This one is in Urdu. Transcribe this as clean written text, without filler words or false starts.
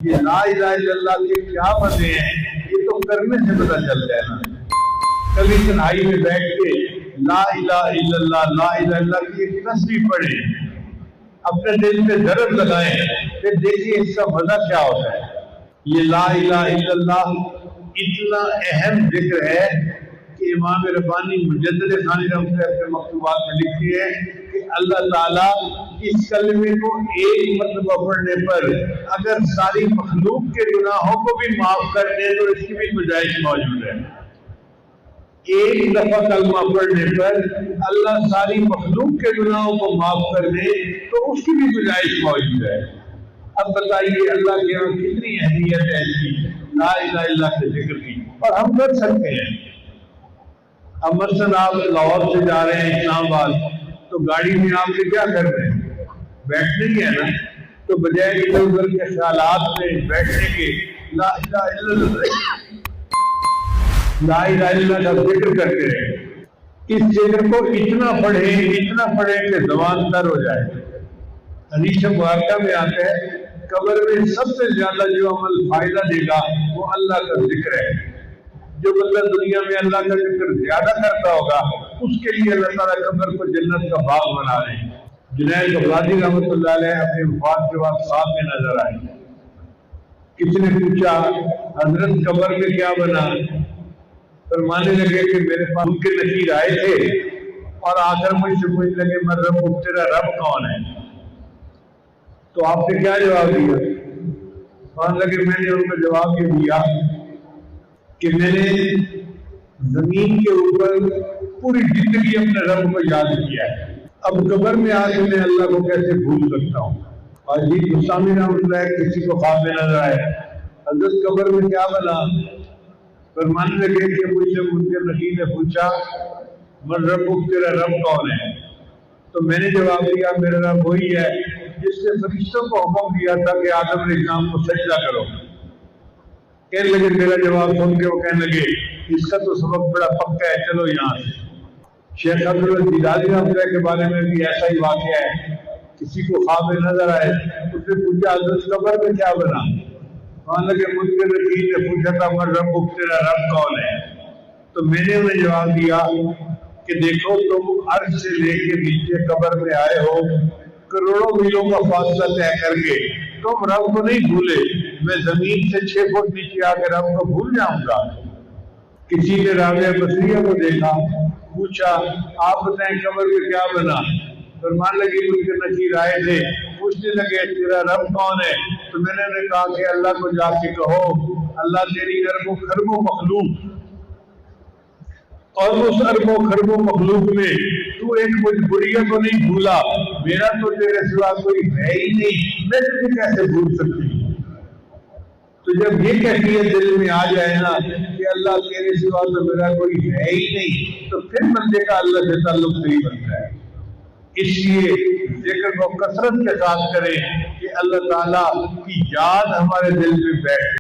یہ لا الہ الا اللہ کے کیا مزے ہیں یہ تو کرنے سے پتہ چلتا ہے نا۔ کبھی تنہائی میں بیٹھ کے لا الہ الا اللہ لا الہ الا اللہ کی ایک تصویر پڑھیں، اپنے دل پہ ضرب لگائیں، پھر دیکھیے اس کا مزہ کیا ہوتا ہے۔ یہ لا الہ الا اللہ اتنا اہم ذکر ہے کہ امام ربانی مجدد ثانی رحمۃ اللہ اپنے مکتوبات میں لکھتی ہے کہ اللہ تعالیٰ اس کلمے کو ایک مرتبہ پڑھنے پر اگر ساری مخلوق کے گناہوں کو بھی معاف کر دے تو اس کی بھی گنجائش موجود ہے۔ ایک دفعہ کلمہ پڑھنے پر اللہ ساری مخلوق کے گناہوں کو معاف کر دے تو اس کی بھی گنجائش موجود ہے۔ اب بتائیے اللہ کے یہاں کتنی اہمیت ہے ایسی لا الہ الا اللہ کے ذکر کی، اور ہم کر سکتے ہیں۔ اب مثلاً آپ لاہور سے جا رہے ہیں اسلام آباد، تو گاڑی میں آپ کے کیا کر رہے ہیں؟ بیٹھنے ہی ہے نا، تو بجائے ادھر ادھر کے خیالات میں بیٹھنے کے لا الہ الا اللہ لا الہ الا اللہ کا ذکر کرتے رہے۔ اس ذکر کو اتنا پڑھیں کہ زبان تر ہو جائے۔ حدیث مبارکہ میں آتا ہے قبر میں سب سے زیادہ جو عمل فائدہ دے گا وہ اللہ کا ذکر ہے۔ جو بندہ دنیا میں اللہ کا ذکر زیادہ کرتا ہوگا اس کے لیے اللہ تعالیٰ قبر کو جنت کا باغ بنا رہے ہیں۔ جنید بغدادی رحمۃ اللہ علیہ اپنے وفات کے بعد خواب میں نظر آئے، کسی نے پوچھا حضرت قبر میں کیا بنا؟ فرمانے لگے کہ میرے پاس ان کے نکیر آئے تھے اور آ کر مجھ سے پوچھنے لگے میں رب ہوں، تیرا رب کون ہے؟ تو آپ نے کیا جواب دیا؟ کہنے لگے میں نے ان کو جواب یہ دیا کہ میں نے زمین کے اوپر پوری زندگی اپنے رب کو یاد کیا ہے، اب قبر میں آ کے میں اللہ کو کیسے بھول سکتا ہوں؟ اور جی گسامی رحمۃ اللہ کسی کو خواب میں نظر آئے حضرت قبر میں کیا بنا؟ فرمانے لگے کہ مجھ سے منکر نکیر نے پوچھا من ربک، تیرا رب کون ہے؟ تو میں نے جواب دیا میرا رب وہی ہے جس نے فرشتوں کو حکم دیا تھا کہ آدم علیہ السلام کو سجدہ کرو۔ کہنے لگے میرا جواب سن کے وہ کہنے لگے اس کا تو سبق بڑا پکا ہے، چلو یہاں سے۔ شیخ عبدالعزیز رحمۃ اللہ کے بارے میں بھی ایسا ہی واقعہ ہے، کسی کو خواب میں نظر آئے، اس نے پوچھا حضرت قبر میں کیا بنا؟ کہنے لگے منکر نکیر نے پوچھا تھا من ربک، تیرا رب کون ہے؟ تو میں نے انہیں جواب دیا کہ دیکھو تم عرش سے لے کے نیچے قبر میں آئے ہو، کروڑوں میلوں کا فاصلہ طے کر کے تم رب کو نہیں بھولے، میں زمین سے 6 فٹ نیچے آ کے رب کو بھول جاؤں گا؟ کسی نے رابعہ بصریہ کو دیکھا، پوچھا آپ بتائیں قبر میں کیا بنا؟ فرمان لگی منکر نکیر آئے تھے، پوچھنے لگے تیرا رب کون ہے؟ تو میں نے انہیں کہا کہ اللہ کو جا کے کہو اللہ تیری اربوں خربوں مخلوق اور اس اربوں خربوں مخلوق میں تو ایک مجھ بڑھیا کو نہیں بھولا، میرا تو تیرے سوا کوئی ہے ہی نہیں، میں تجھے کیسے بھول سکتی ہوں؟ تو جب یہ کیفیت دل میں آ جائے نا کہ اللہ تیرے سوا تو میرا کوئی ہے ہی نہیں، تو پھر بندے کا اللہ سے تعلق صحیح بنتا ہے۔ اس لیے ذکر کو کثرت کے ساتھ کریں کہ اللہ تعالیٰ کی یاد ہمارے دل میں بیٹھے۔